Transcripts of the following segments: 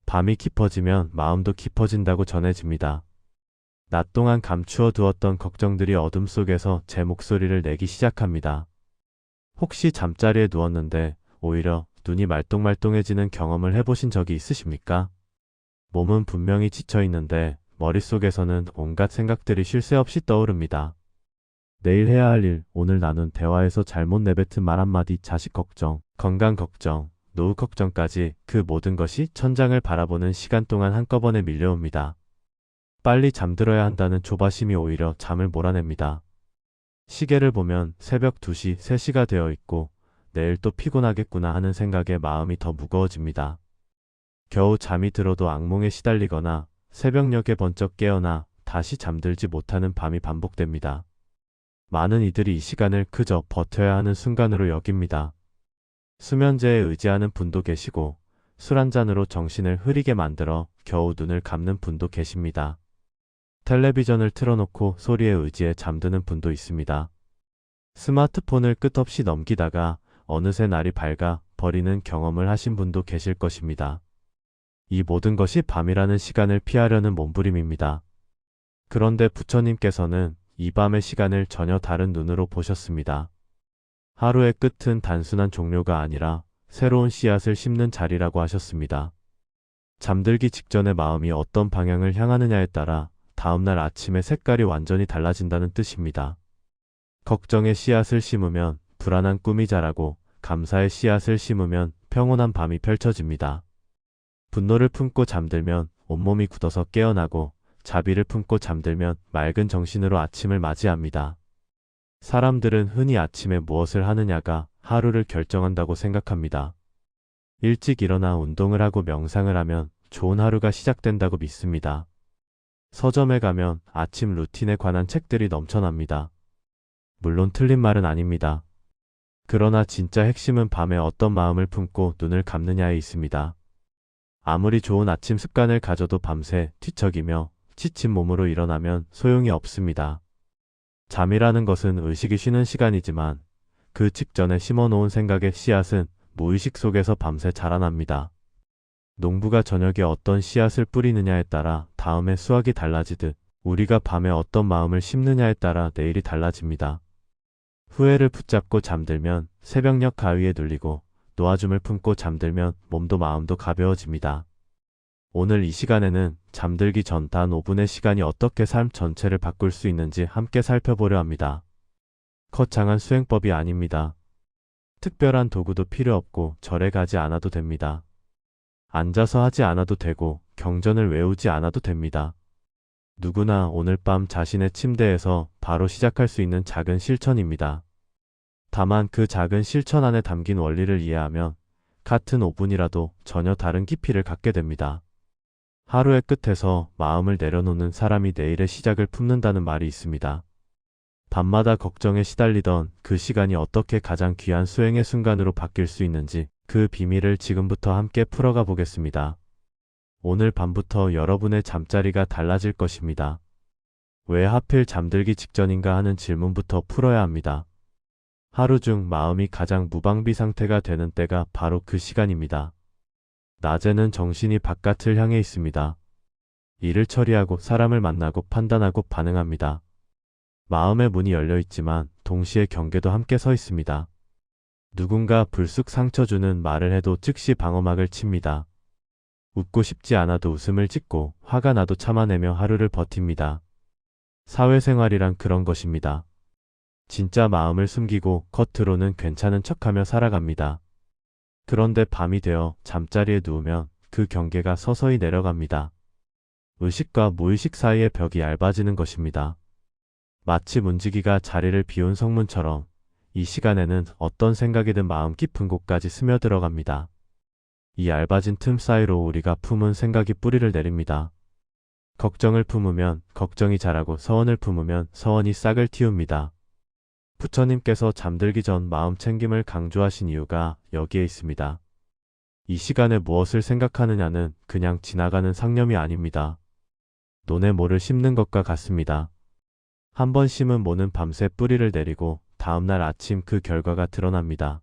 밤이 깊어지면 마음도 깊어진다고 전해집니다. 낮 동안 감추어 두었던 걱정들이 어둠 속에서 제 목소리를 내기 시작합니다. 혹시 잠자리에 누웠는데 오히려 눈이 말똥말똥해지는 경험을 해보신 적이 있으십니까? 몸은 분명히 지쳐 있는데 머릿속에서는 온갖 생각들이 쉴 새 없이 떠오릅니다. 내일 해야 할 일, 오늘 나눈 대화에서 잘못 내뱉은 말 한마디, 자식 걱정, 건강 걱정, 노후 걱정까지 그 모든 것이 천장을 바라보는 시간 동안 한꺼번에 밀려옵니다. 빨리 잠들어야 한다는 조바심이 오히려 잠을 몰아냅니다. 시계를 보면 새벽 2시, 3시가 되어 있고 내일 또 피곤하겠구나 하는 생각에 마음이 더 무거워집니다. 겨우 잠이 들어도 악몽에 시달리거나 새벽녘에 번쩍 깨어나 다시 잠들지 못하는 밤이 반복됩니다. 많은 이들이 이 시간을 그저 버텨야 하는 순간으로 여깁니다. 수면제에 의지하는 분도 계시고 술 한 잔으로 정신을 흐리게 만들어 겨우 눈을 감는 분도 계십니다. 텔레비전을 틀어놓고 소리에 의지해 잠드는 분도 있습니다. 스마트폰을 끝없이 넘기다가 어느새 날이 밝아 버리는 경험을 하신 분도 계실 것입니다. 이 모든 것이 밤이라는 시간을 피하려는 몸부림입니다. 그런데 부처님께서는 이 밤의 시간을 전혀 다른 눈으로 보셨습니다. 하루의 끝은 단순한 종료가 아니라 새로운 씨앗을 심는 자리라고 하셨습니다. 잠들기 직전에 마음이 어떤 방향을 향하느냐에 따라 다음날 아침의 색깔이 완전히 달라진다는 뜻입니다. 걱정의 씨앗을 심으면 불안한 꿈이 자라고 감사의 씨앗을 심으면 평온한 밤이 펼쳐집니다. 분노를 품고 잠들면 온몸이 굳어서 깨어나고 자비를 품고 잠들면 맑은 정신으로 아침을 맞이합니다. 사람들은 흔히 아침에 무엇을 하느냐가 하루를 결정한다고 생각합니다. 일찍 일어나 운동을 하고 명상을 하면 좋은 하루가 시작된다고 믿습니다. 서점에 가면 아침 루틴에 관한 책들이 넘쳐납니다. 물론 틀린 말은 아닙니다. 그러나 진짜 핵심은 밤에 어떤 마음을 품고 눈을 감느냐에 있습니다. 아무리 좋은 아침 습관을 가져도 밤새 뒤척이며 지친 몸으로 일어나면 소용이 없습니다. 잠이라는 것은 의식이 쉬는 시간이지만 그 직전에 심어놓은 생각의 씨앗은 무의식 속에서 밤새 자라납니다. 농부가 저녁에 어떤 씨앗을 뿌리느냐에 따라 다음에 수확이 달라지듯 우리가 밤에 어떤 마음을 심느냐에 따라 내일이 달라집니다. 후회를 붙잡고 잠들면 새벽녘 가위에 눌리고 노아줌을 품고 잠들면 몸도 마음도 가벼워집니다. 오늘 이 시간에는 잠들기 전 단 5분의 시간이 어떻게 삶 전체를 바꿀 수 있는지 함께 살펴보려 합니다. 거창한 수행법이 아닙니다. 특별한 도구도 필요 없고 절에 가지 않아도 됩니다. 앉아서 하지 않아도 되고 경전을 외우지 않아도 됩니다. 누구나 오늘 밤 자신의 침대에서 바로 시작할 수 있는 작은 실천입니다. 다만 그 작은 실천 안에 담긴 원리를 이해하면 같은 5분이라도 전혀 다른 깊이를 갖게 됩니다. 하루의 끝에서 마음을 내려놓는 사람이 내일의 시작을 품는다는 말이 있습니다. 밤마다 걱정에 시달리던 그 시간이 어떻게 가장 귀한 수행의 순간으로 바뀔 수 있는지 그 비밀을 지금부터 함께 풀어가 보겠습니다. 오늘 밤부터 여러분의 잠자리가 달라질 것입니다. 왜 하필 잠들기 직전인가 하는 질문부터 풀어야 합니다. 하루 중 마음이 가장 무방비 상태가 되는 때가 바로 그 시간입니다. 낮에는 정신이 바깥을 향해 있습니다. 일을 처리하고 사람을 만나고 판단하고 반응합니다. 마음의 문이 열려 있지만 동시에 경계도 함께 서 있습니다. 누군가 불쑥 상처 주는 말을 해도 즉시 방어막을 칩니다. 웃고 싶지 않아도 웃음을 짓고 화가 나도 참아내며 하루를 버팁니다. 사회생활이란 그런 것입니다. 진짜 마음을 숨기고 겉으로는 괜찮은 척하며 살아갑니다. 그런데 밤이 되어 잠자리에 누우면 그 경계가 서서히 내려갑니다. 의식과 무의식 사이의 벽이 얇아지는 것입니다. 마치 문지기가 자리를 비운 성문처럼 이 시간에는 어떤 생각이든 마음 깊은 곳까지 스며들어갑니다. 이 얇아진 틈 사이로 우리가 품은 생각이 뿌리를 내립니다. 걱정을 품으면 걱정이 자라고 서원을 품으면 서원이 싹을 틔웁니다. 부처님께서 잠들기 전 마음 챙김을 강조하신 이유가 여기에 있습니다. 이 시간에 무엇을 생각하느냐는 그냥 지나가는 상념이 아닙니다. 논에 모를 심는 것과 같습니다. 한 번 심은 모는 밤새 뿌리를 내리고 다음날 아침 그 결과가 드러납니다.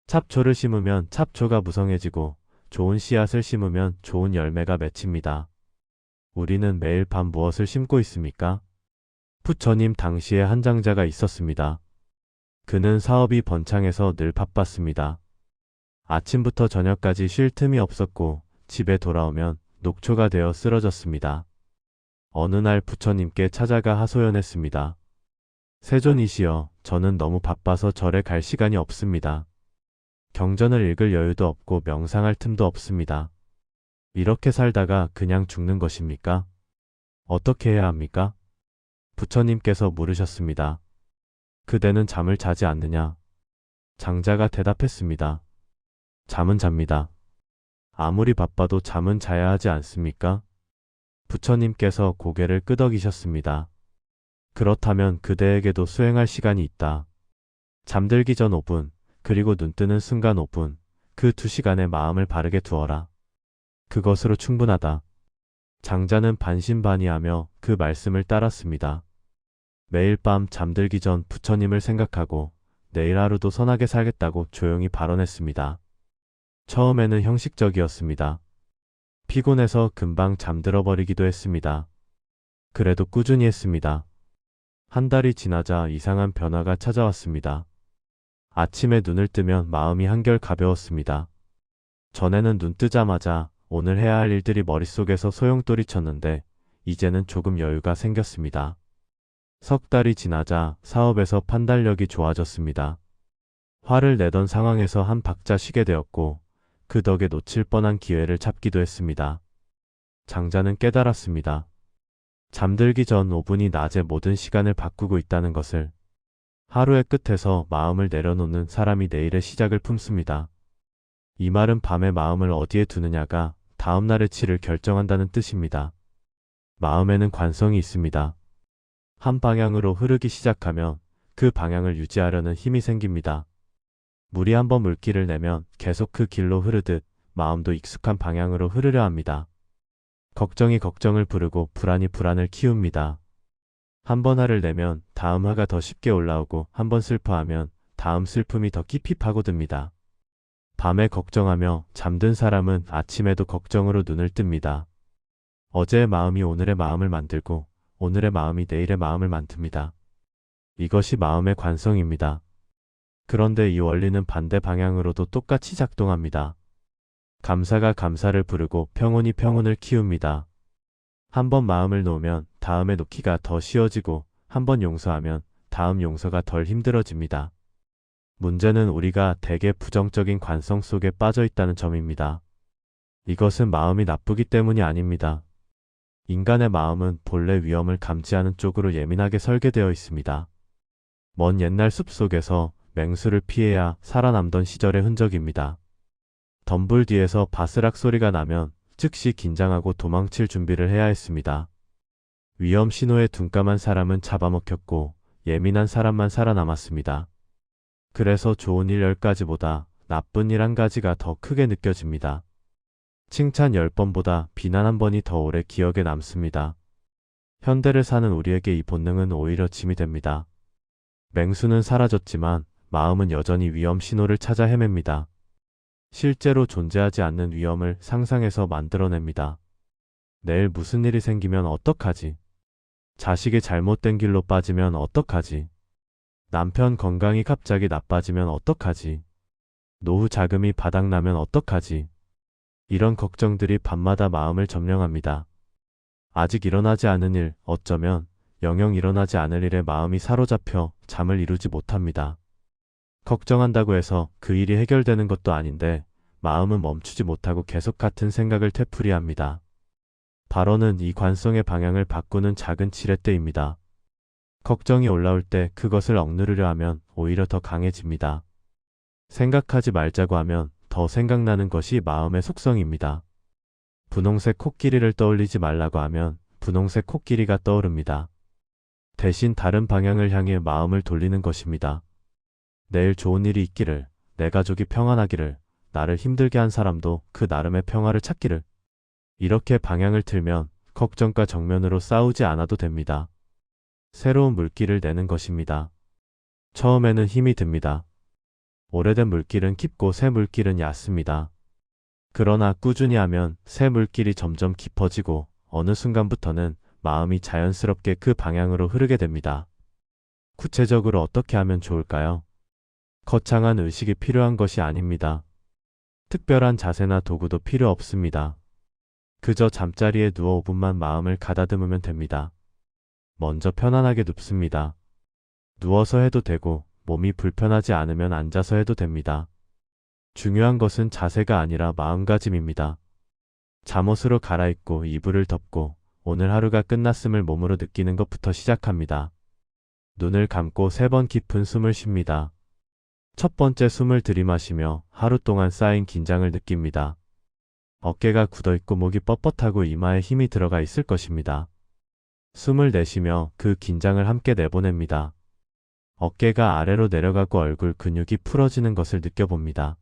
잡초를 심으면 잡초가 무성해지고 좋은 씨앗을 심으면 좋은 열매가 맺힙니다. 우리는 매일 밤 무엇을 심고 있습니까? 부처님 당시에 한 장자가 있었습니다. 그는 사업이 번창해서 늘 바빴습니다. 아침부터 저녁까지 쉴 틈이 없었고 집에 돌아오면 녹초가 되어 쓰러졌습니다. 어느 날 부처님께 찾아가 하소연했습니다. 세존이시여, 저는 너무 바빠서 절에 갈 시간이 없습니다. 경전을 읽을 여유도 없고 명상할 틈도 없습니다. 이렇게 살다가 그냥 죽는 것입니까? 어떻게 해야 합니까? 부처님께서 물으셨습니다. 그대는 잠을 자지 않느냐? 장자가 대답했습니다. 잠은 잡니다. 아무리 바빠도 잠은 자야 하지 않습니까? 부처님께서 고개를 끄덕이셨습니다. 그렇다면 그대에게도 수행할 시간이 있다. 잠들기 전 5분, 그리고 눈 뜨는 순간 5분, 그 2시간에 마음을 바르게 두어라. 그것으로 충분하다. 장자는 반신반의하며 그 말씀을 따랐습니다. 매일 밤 잠들기 전 부처님을 생각하고 내일 하루도 선하게 살겠다고 조용히 발언했습니다. 처음에는 형식적이었습니다. 피곤해서 금방 잠들어 버리기도 했습니다. 그래도 꾸준히 했습니다. 한 달이 지나자 이상한 변화가 찾아왔습니다. 아침에 눈을 뜨면 마음이 한결 가벼웠습니다. 전에는 눈 뜨자마자 오늘 해야 할 일들이 머릿속에서 소용돌이 쳤는데 이제는 조금 여유가 생겼습니다. 석 달이 지나자 사업에서 판단력이 좋아졌습니다. 화를 내던 상황에서 한 박자 쉬게 되었고 그 덕에 놓칠 뻔한 기회를 잡기도 했습니다. 장자는 깨달았습니다. 잠들기 전 5분이 낮의 모든 시간을 바꾸고 있다는 것을. 하루의 끝에서 마음을 내려놓는 사람이 내일의 시작을 품습니다. 이 말은 밤에 마음을 어디에 두느냐가 다음 날의 질을 결정한다는 뜻입니다. 마음에는 관성이 있습니다. 한 방향으로 흐르기 시작하면 그 방향을 유지하려는 힘이 생깁니다. 물이 한번 물기를 내면 계속 그 길로 흐르듯 마음도 익숙한 방향으로 흐르려 합니다. 걱정이 걱정을 부르고 불안이 불안을 키웁니다. 한번 화를 내면 다음 화가 더 쉽게 올라오고 한번 슬퍼하면 다음 슬픔이 더 깊이 파고듭니다. 밤에 걱정하며 잠든 사람은 아침에도 걱정으로 눈을 뜹니다. 어제의 마음이 오늘의 마음을 만들고 오늘의 마음이 내일의 마음을 만듭니다. 이것이 마음의 관성입니다. 그런데 이 원리는 반대 방향으로도 똑같이 작동합니다. 감사가 감사를 부르고 평온이 평온을 키웁니다. 한번 마음을 놓으면 다음에 놓기가 더 쉬워지고 한번 용서하면 다음 용서가 덜 힘들어집니다. 문제는 우리가 대개 부정적인 관성 속에 빠져 있다는 점입니다. 이것은 마음이 나쁘기 때문이 아닙니다. 인간의 마음은 본래 위험을 감지하는 쪽으로 예민하게 설계되어 있습니다. 먼 옛날 숲속에서 맹수를 피해야 살아남던 시절의 흔적입니다. 덤불 뒤에서 바스락 소리가 나면 즉시 긴장하고 도망칠 준비를 해야 했습니다. 위험 신호에 둔감한 사람은 잡아먹혔고 예민한 사람만 살아남았습니다. 그래서 좋은 일 10가지보다 나쁜 일 1가지가 더 크게 느껴집니다. 칭찬 10번보다 비난 1번이 더 오래 기억에 남습니다. 현대를 사는 우리에게 이 본능은 오히려 짐이 됩니다. 맹수는 사라졌지만 마음은 여전히 위험 신호를 찾아 헤맵니다. 실제로 존재하지 않는 위험을 상상해서 만들어냅니다. 내일 무슨 일이 생기면 어떡하지? 자식이 잘못된 길로 빠지면 어떡하지? 남편 건강이 갑자기 나빠지면 어떡하지? 노후 자금이 바닥나면 어떡하지? 이런 걱정들이 밤마다 마음을 점령합니다. 아직 일어나지 않은 일, 어쩌면 영영 일어나지 않을 일에 마음이 사로잡혀 잠을 이루지 못합니다. 걱정한다고 해서 그 일이 해결되는 것도 아닌데 마음은 멈추지 못하고 계속 같은 생각을 되풀이합니다. 바로는 이 관성의 방향을 바꾸는 작은 지렛대입니다. 걱정이 올라올 때 그것을 억누르려 하면 오히려 더 강해집니다. 생각하지 말자고 하면 더 생각나는 것이 마음의 속성입니다. 분홍색 코끼리를 떠올리지 말라고 하면 분홍색 코끼리가 떠오릅니다. 대신 다른 방향을 향해 마음을 돌리는 것입니다. 내일 좋은 일이 있기를, 내 가족이 평안하기를, 나를 힘들게 한 사람도 그 나름의 평화를 찾기를. 이렇게 방향을 틀면 걱정과 정면으로 싸우지 않아도 됩니다. 새로운 물길을 내는 것입니다. 처음에는 힘이 듭니다. 오래된 물길은 깊고 새 물길은 얕습니다. 그러나 꾸준히 하면 새 물길이 점점 깊어지고 어느 순간부터는 마음이 자연스럽게 그 방향으로 흐르게 됩니다. 구체적으로 어떻게 하면 좋을까요? 거창한 의식이 필요한 것이 아닙니다. 특별한 자세나 도구도 필요 없습니다. 그저 잠자리에 누워 5분만 마음을 가다듬으면 됩니다. 먼저 편안하게 눕습니다. 누워서 해도 되고 몸이 불편하지 않으면 앉아서 해도 됩니다. 중요한 것은 자세가 아니라 마음가짐입니다. 잠옷으로 갈아입고 이불을 덮고 오늘 하루가 끝났음을 몸으로 느끼는 것부터 시작합니다. 눈을 감고 3번 깊은 숨을 쉽니다. 첫 번째 숨을 들이마시며 하루 동안 쌓인 긴장을 느낍니다. 어깨가 굳어있고 목이 뻣뻣하고 이마에 힘이 들어가 있을 것입니다. 숨을 내쉬며 그 긴장을 함께 내보냅니다. 어깨가 아래로 내려가고 얼굴 근육이 풀어지는 것을 느껴봅니다.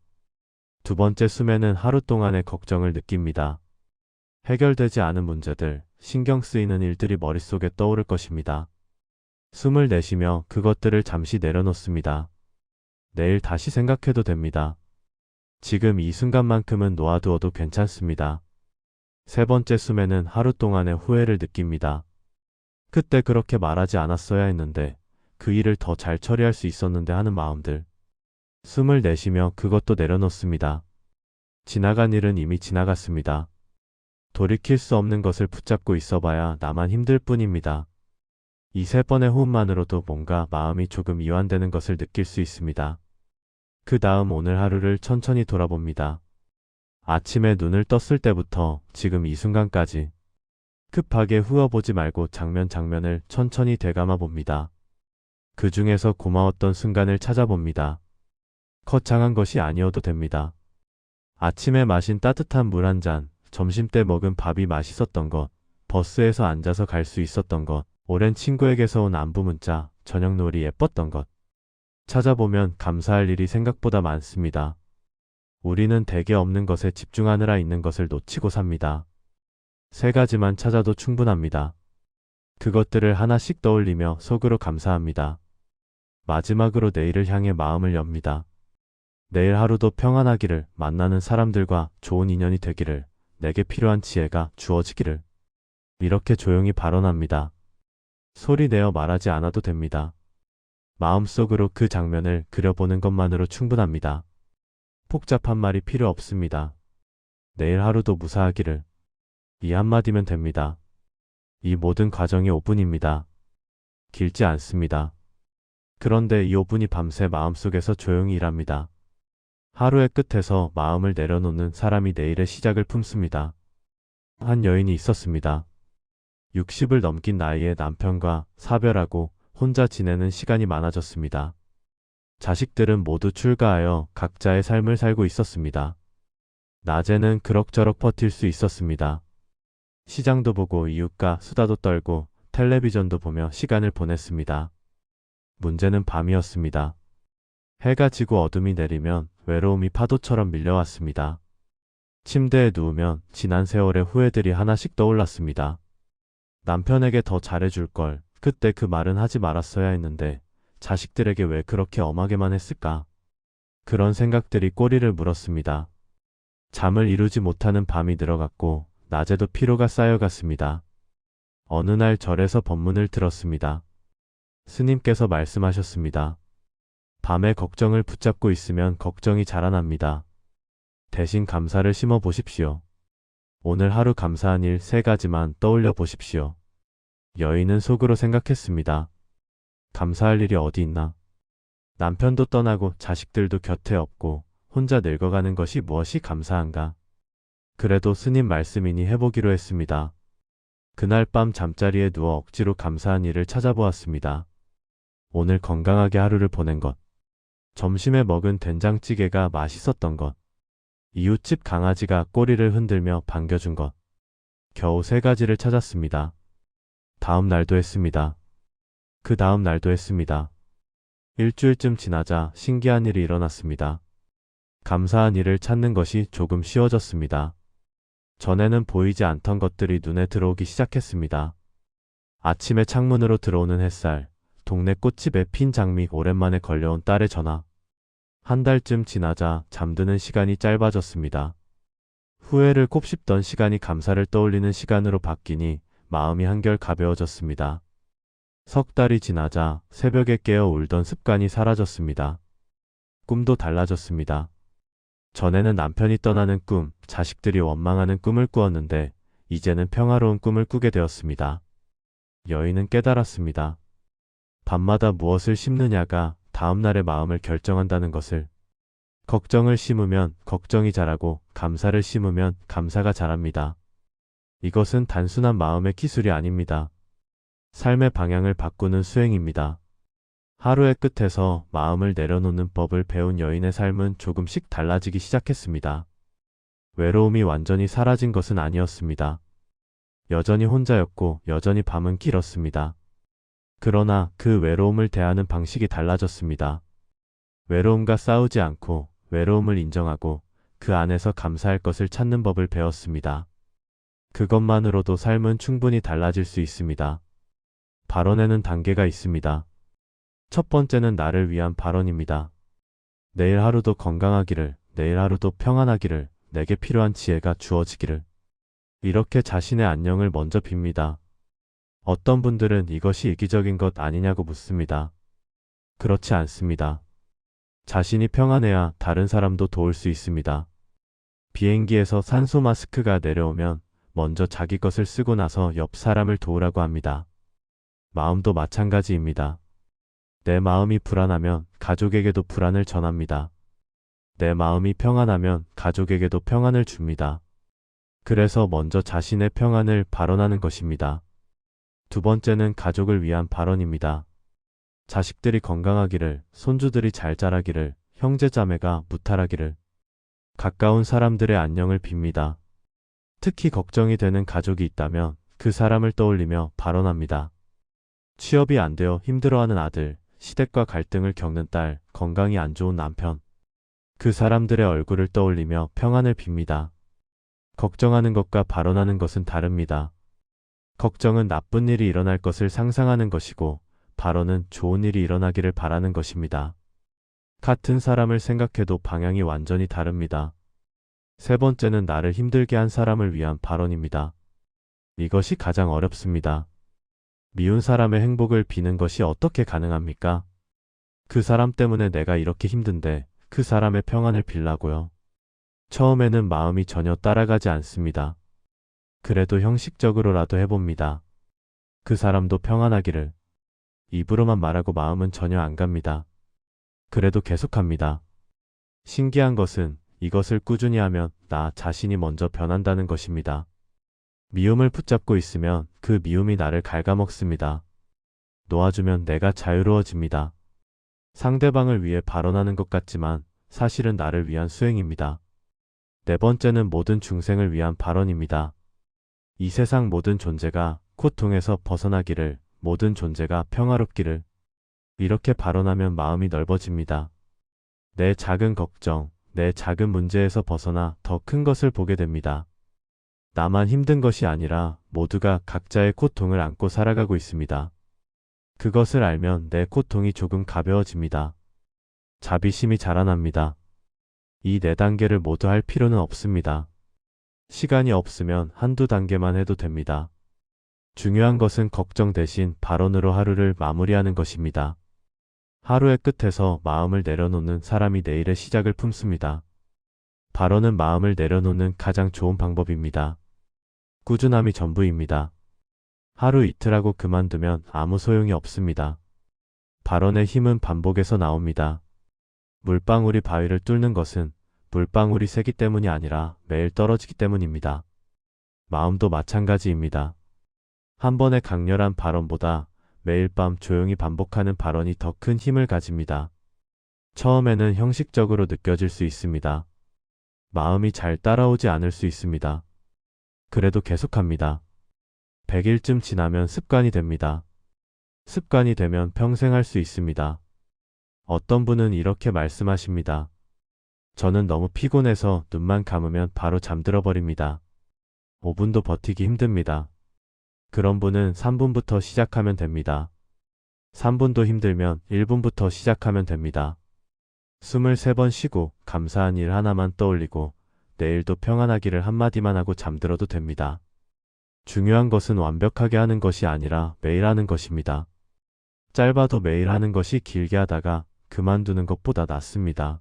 두 번째 숨에는 하루 동안의 걱정을 느낍니다. 해결되지 않은 문제들, 신경 쓰이는 일들이 머릿속에 떠오를 것입니다. 숨을 내쉬며 그것들을 잠시 내려놓습니다. 내일 다시 생각해도 됩니다. 지금 이 순간만큼은 놓아두어도 괜찮습니다. 세 번째 숨에는 하루 동안의 후회를 느낍니다. 그때 그렇게 말하지 않았어야 했는데, 그 일을 더 잘 처리할 수 있었는데 하는 마음들. 숨을 내쉬며 그것도 내려놓습니다. 지나간 일은 이미 지나갔습니다. 돌이킬 수 없는 것을 붙잡고 있어봐야 나만 힘들 뿐입니다. 이 3번의 호흡만으로도 뭔가 마음이 조금 이완되는 것을 느낄 수 있습니다. 그 다음 오늘 하루를 천천히 돌아봅니다. 아침에 눈을 떴을 때부터 지금 이 순간까지 급하게 후워보지 말고 장면을 천천히 되감아 봅니다. 그 중에서 고마웠던 순간을 찾아봅니다. 거창한 것이 아니어도 됩니다. 아침에 마신 따뜻한 물 한 잔, 점심때 먹은 밥이 맛있었던 것, 버스에서 앉아서 갈 수 있었던 것, 오랜 친구에게서 온 안부 문자, 저녁 놀이 예뻤던 것. 찾아보면 감사할 일이 생각보다 많습니다. 우리는 대개 없는 것에 집중하느라 있는 것을 놓치고 삽니다. 3가지만 찾아도 충분합니다. 그것들을 하나씩 떠올리며 속으로 감사합니다. 마지막으로 내일을 향해 마음을 엽니다. 내일 하루도 평안하기를, 만나는 사람들과 좋은 인연이 되기를, 내게 필요한 지혜가 주어지기를. 이렇게 조용히 발언합니다. 소리 내어 말하지 않아도 됩니다. 마음속으로 그 장면을 그려보는 것만으로 충분합니다. 복잡한 말이 필요 없습니다. 내일 하루도 무사하기를. 이 한마디면 됩니다. 이 모든 과정이 5분입니다. 길지 않습니다. 그런데 이 5분이 밤새 마음속에서 조용히 일합니다. 하루의 끝에서 마음을 내려놓는 사람이 내일의 시작을 품습니다. 한 여인이 있었습니다. 60을 넘긴 나이에 남편과 사별하고 혼자 지내는 시간이 많아졌습니다. 자식들은 모두 출가하여 각자의 삶을 살고 있었습니다. 낮에는 그럭저럭 버틸 수 있었습니다. 시장도 보고 이웃과 수다도 떨고 텔레비전도 보며 시간을 보냈습니다. 문제는 밤이었습니다. 해가 지고 어둠이 내리면 외로움이 파도처럼 밀려왔습니다. 침대에 누우면 지난 세월의 후회들이 하나씩 떠올랐습니다. 남편에게 더 잘해줄 걸, 그때 그 말은 하지 말았어야 했는데 자식들에게 왜 그렇게 엄하게만 했을까? 그런 생각들이 꼬리를 물었습니다. 잠을 이루지 못하는 밤이 늘어갔고 낮에도 피로가 쌓여갔습니다. 어느 날 절에서 법문을 들었습니다. 스님께서 말씀하셨습니다. 밤에 걱정을 붙잡고 있으면 걱정이 자라납니다. 대신 감사를 심어 보십시오. 오늘 하루 감사한 일 3가지만 떠올려 보십시오. 여인은 속으로 생각했습니다. 감사할 일이 어디 있나? 남편도 떠나고 자식들도 곁에 없고 혼자 늙어가는 것이 무엇이 감사한가? 그래도 스님 말씀이니 해보기로 했습니다. 그날 밤 잠자리에 누워 억지로 감사한 일을 찾아보았습니다. 오늘 건강하게 하루를 보낸 것. 점심에 먹은 된장찌개가 맛있었던 것. 이웃집 강아지가 꼬리를 흔들며 반겨준 것. 겨우 3가지를 찾았습니다. 다음 날도 했습니다. 그 다음 날도 했습니다. 일주일쯤 지나자 신기한 일이 일어났습니다. 감사한 일을 찾는 것이 조금 쉬워졌습니다. 전에는 보이지 않던 것들이 눈에 들어오기 시작했습니다. 아침에 창문으로 들어오는 햇살, 동네 꽃집에 핀 장미, 오랜만에 걸려온 딸의 전화. 한 달쯤 지나자 잠드는 시간이 짧아졌습니다. 후회를 곱씹던 시간이 감사를 떠올리는 시간으로 바뀌니 마음이 한결 가벼워졌습니다. 석 달이 지나자 새벽에 깨어 울던 습관이 사라졌습니다. 꿈도 달라졌습니다. 전에는 남편이 떠나는 꿈, 자식들이 원망하는 꿈을 꾸었는데 이제는 평화로운 꿈을 꾸게 되었습니다. 여인은 깨달았습니다. 밤마다 무엇을 심느냐가 다음날의 마음을 결정한다는 것을. 걱정을 심으면 걱정이 자라고 감사를 심으면 감사가 자랍니다. 이것은 단순한 마음의 기술이 아닙니다. 삶의 방향을 바꾸는 수행입니다. 하루의 끝에서 마음을 내려놓는 법을 배운 여인의 삶은 조금씩 달라지기 시작했습니다. 외로움이 완전히 사라진 것은 아니었습니다. 여전히 혼자였고 여전히 밤은 길었습니다. 그러나 그 외로움을 대하는 방식이 달라졌습니다. 외로움과 싸우지 않고 외로움을 인정하고 그 안에서 감사할 것을 찾는 법을 배웠습니다. 그것만으로도 삶은 충분히 달라질 수 있습니다. 발언에는 단계가 있습니다. 첫 번째는 나를 위한 발언입니다. 내일 하루도 건강하기를, 내일 하루도 평안하기를, 내게 필요한 지혜가 주어지기를. 이렇게 자신의 안녕을 먼저 빕니다. 어떤 분들은 이것이 이기적인 것 아니냐고 묻습니다. 그렇지 않습니다. 자신이 평안해야 다른 사람도 도울 수 있습니다. 비행기에서 산소 마스크가 내려오면 먼저 자기 것을 쓰고 나서 옆 사람을 도우라고 합니다. 마음도 마찬가지입니다. 내 마음이 불안하면 가족에게도 불안을 전합니다. 내 마음이 평안하면 가족에게도 평안을 줍니다. 그래서 먼저 자신의 평안을 발언하는 것입니다. 두 번째는 가족을 위한 발언입니다. 자식들이 건강하기를, 손주들이 잘 자라기를, 형제자매가 무탈하기를. 가까운 사람들의 안녕을 빕니다. 특히 걱정이 되는 가족이 있다면 그 사람을 떠올리며 발언합니다. 취업이 안 되어 힘들어하는 아들, 시댁과 갈등을 겪는 딸, 건강이 안 좋은 남편. 그 사람들의 얼굴을 떠올리며 평안을 빕니다. 걱정하는 것과 발언하는 것은 다릅니다. 걱정은 나쁜 일이 일어날 것을 상상하는 것이고 발언은 좋은 일이 일어나기를 바라는 것입니다. 같은 사람을 생각해도 방향이 완전히 다릅니다. 세 번째는 나를 힘들게 한 사람을 위한 발언입니다. 이것이 가장 어렵습니다. 미운 사람의 행복을 비는 것이 어떻게 가능합니까? 그 사람 때문에 내가 이렇게 힘든데 그 사람의 평안을 빌라고요. 처음에는 마음이 전혀 따라가지 않습니다. 그래도 형식적으로라도 해봅니다. 그 사람도 평안하기를. 입으로만 말하고 마음은 전혀 안 갑니다. 그래도 계속합니다. 신기한 것은 이것을 꾸준히 하면 나 자신이 먼저 변한다는 것입니다. 미움을 붙잡고 있으면 그 미움이 나를 갉아먹습니다. 놓아주면 내가 자유로워집니다. 상대방을 위해 발언하는 것 같지만 사실은 나를 위한 수행입니다. 네 번째는 모든 중생을 위한 발언입니다. 이 세상 모든 존재가 고통에서 벗어나기를, 모든 존재가 평화롭기를. 이렇게 발언하면 마음이 넓어집니다. 내 작은 걱정, 내 작은 문제에서 벗어나 더 큰 것을 보게 됩니다. 나만 힘든 것이 아니라 모두가 각자의 고통을 안고 살아가고 있습니다. 그것을 알면 내 고통이 조금 가벼워집니다. 자비심이 자라납니다. 이 네 단계를 모두 할 필요는 없습니다. 시간이 없으면 한두 단계만 해도 됩니다. 중요한 것은 걱정 대신 발언으로 하루를 마무리하는 것입니다. 하루의 끝에서 마음을 내려놓는 사람이 내일의 시작을 품습니다. 발언은 마음을 내려놓는 가장 좋은 방법입니다. 꾸준함이 전부입니다. 하루 이틀 하고 그만두면 아무 소용이 없습니다. 발언의 힘은 반복에서 나옵니다. 물방울이 바위를 뚫는 것은 물방울이 세기 때문이 아니라 매일 떨어지기 때문입니다. 마음도 마찬가지입니다. 한 번의 강렬한 발언보다 매일 밤 조용히 반복하는 발언이 더 큰 힘을 가집니다. 처음에는 형식적으로 느껴질 수 있습니다. 마음이 잘 따라오지 않을 수 있습니다. 그래도 계속합니다. 100일쯤 지나면 습관이 됩니다. 습관이 되면 평생 할 수 있습니다. 어떤 분은 이렇게 말씀하십니다. 저는 너무 피곤해서 눈만 감으면 바로 잠들어 버립니다. 5분도 버티기 힘듭니다. 그런 분은 3분부터 시작하면 됩니다. 3분도 힘들면 1분부터 시작하면 됩니다. 숨을 3번 쉬고 감사한 일 하나만 떠올리고 내일도 평안하기를 한마디만 하고 잠들어도 됩니다. 중요한 것은 완벽하게 하는 것이 아니라 매일 하는 것입니다. 짧아도 매일 하는 것이 길게 하다가 그만두는 것보다 낫습니다.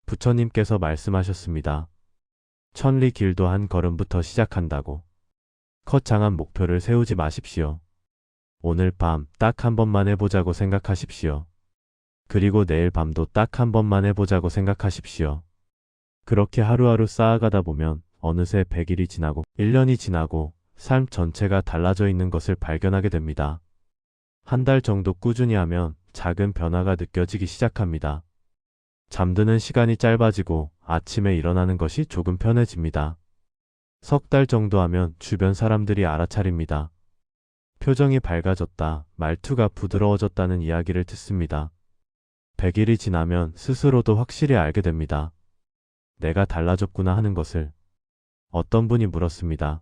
부처님께서 말씀하셨습니다. 천리 길도 한 걸음부터 시작한다고. 거창한 목표를 세우지 마십시오. 오늘 밤 딱 한 번만 해보자고 생각하십시오. 그리고 내일 밤도 딱 한 번만 해보자고 생각하십시오. 그렇게 하루하루 쌓아가다 보면 어느새 100일이 지나고 1년이 지나고 삶 전체가 달라져 있는 것을 발견하게 됩니다. 한 달 정도 꾸준히 하면 작은 변화가 느껴지기 시작합니다. 잠드는 시간이 짧아지고 아침에 일어나는 것이 조금 편해집니다. 석 달 정도 하면 주변 사람들이 알아차립니다. 표정이 밝아졌다, 말투가 부드러워졌다는 이야기를 듣습니다. 100일이 지나면 스스로도 확실히 알게 됩니다. 내가 달라졌구나 하는 것을. 어떤 분이 물었습니다.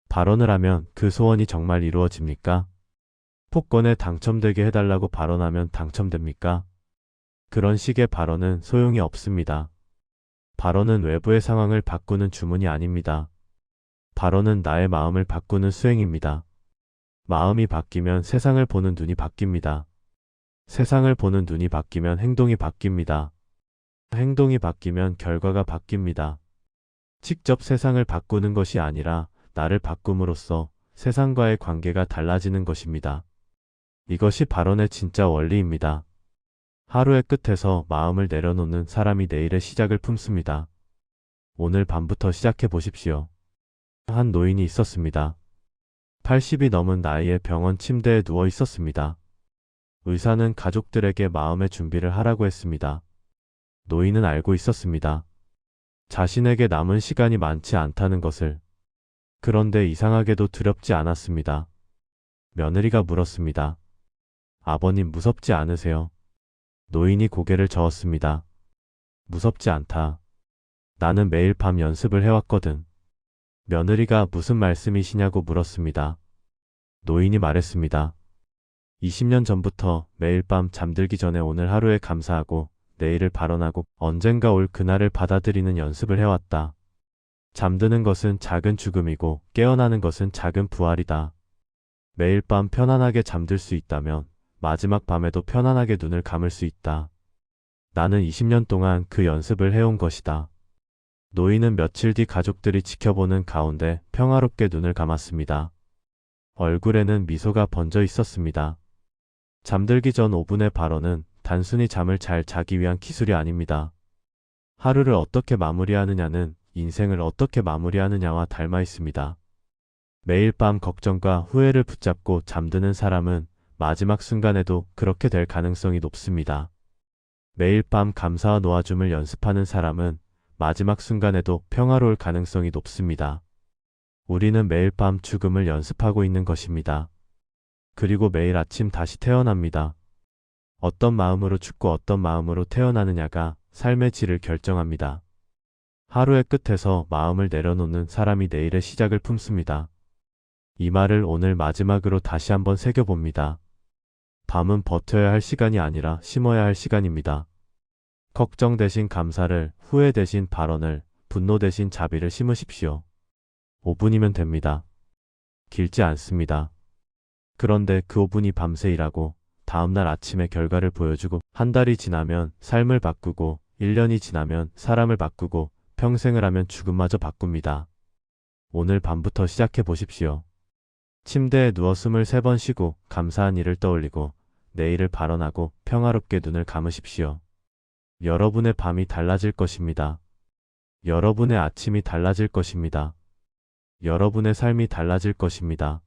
발언을 하면 그 소원이 정말 이루어집니까? 복권에 당첨되게 해달라고 발언하면 당첨됩니까? 그런 식의 발언은 소용이 없습니다. 발언은 외부의 상황을 바꾸는 주문이 아닙니다. 발언은 나의 마음을 바꾸는 수행입니다. 마음이 바뀌면 세상을 보는 눈이 바뀝니다. 세상을 보는 눈이 바뀌면 행동이 바뀝니다. 행동이 바뀌면 결과가 바뀝니다. 직접 세상을 바꾸는 것이 아니라 나를 바꿈으로써 세상과의 관계가 달라지는 것입니다. 이것이 발언의 진짜 원리입니다. 하루의 끝에서 마음을 내려놓는 사람이 내일의 시작을 품습니다. 오늘 밤부터 시작해 보십시오. 한 노인이 있었습니다. 80이 넘은 나이에 병원 침대에 누워 있었습니다. 의사는 가족들에게 마음의 준비를 하라고 했습니다. 노인은 알고 있었습니다. 자신에게 남은 시간이 많지 않다는 것을. 그런데 이상하게도 두렵지 않았습니다. 며느리가 물었습니다. 아버님 무섭지 않으세요? 노인이 고개를 저었습니다. 무섭지 않다. 나는 매일 밤 연습을 해왔거든. 며느리가 무슨 말씀이시냐고 물었습니다. 노인이 말했습니다. 20년 전부터 매일 밤 잠들기 전에 오늘 하루에 감사하고 내일을 발언하고 언젠가 올 그날을 받아들이는 연습을 해왔다. 잠드는 것은 작은 죽음이고 깨어나는 것은 작은 부활이다. 매일 밤 편안하게 잠들 수 있다면 마지막 밤에도 편안하게 눈을 감을 수 있다. 나는 20년 동안 그 연습을 해온 것이다. 노인은 며칠 뒤 가족들이 지켜보는 가운데 평화롭게 눈을 감았습니다. 얼굴에는 미소가 번져 있었습니다. 잠들기 전 5분의 발언은 단순히 잠을 잘 자기 위한 기술이 아닙니다. 하루를 어떻게 마무리하느냐는 인생을 어떻게 마무리하느냐와 닮아 있습니다. 매일 밤 걱정과 후회를 붙잡고 잠드는 사람은 마지막 순간에도 그렇게 될 가능성이 높습니다. 매일 밤 감사와 놓아줌을 연습하는 사람은 마지막 순간에도 평화로울 가능성이 높습니다. 우리는 매일 밤 죽음을 연습하고 있는 것입니다. 그리고 매일 아침 다시 태어납니다. 어떤 마음으로 죽고 어떤 마음으로 태어나느냐가 삶의 질을 결정합니다. 하루의 끝에서 마음을 내려놓는 사람이 내일의 시작을 품습니다. 이 말을 오늘 마지막으로 다시 한번 새겨봅니다. 밤은 버텨야 할 시간이 아니라 심어야 할 시간입니다. 걱정 대신 감사를, 후회 대신 발언을, 분노 대신 자비를 심으십시오. 5분이면 됩니다. 길지 않습니다. 그런데 그 5분이 밤새 일하고 다음날 아침에 결과를 보여주고 한 달이 지나면 삶을 바꾸고 1년이 지나면 사람을 바꾸고 평생을 하면 죽음마저 바꿉니다. 오늘 밤부터 시작해 보십시오. 침대에 누워 숨을 3번 쉬고 감사한 일을 떠올리고 내일을 발언하고 평화롭게 눈을 감으십시오. 여러분의 밤이 달라질 것입니다. 여러분의 아침이 달라질 것입니다. 여러분의 삶이 달라질 것입니다.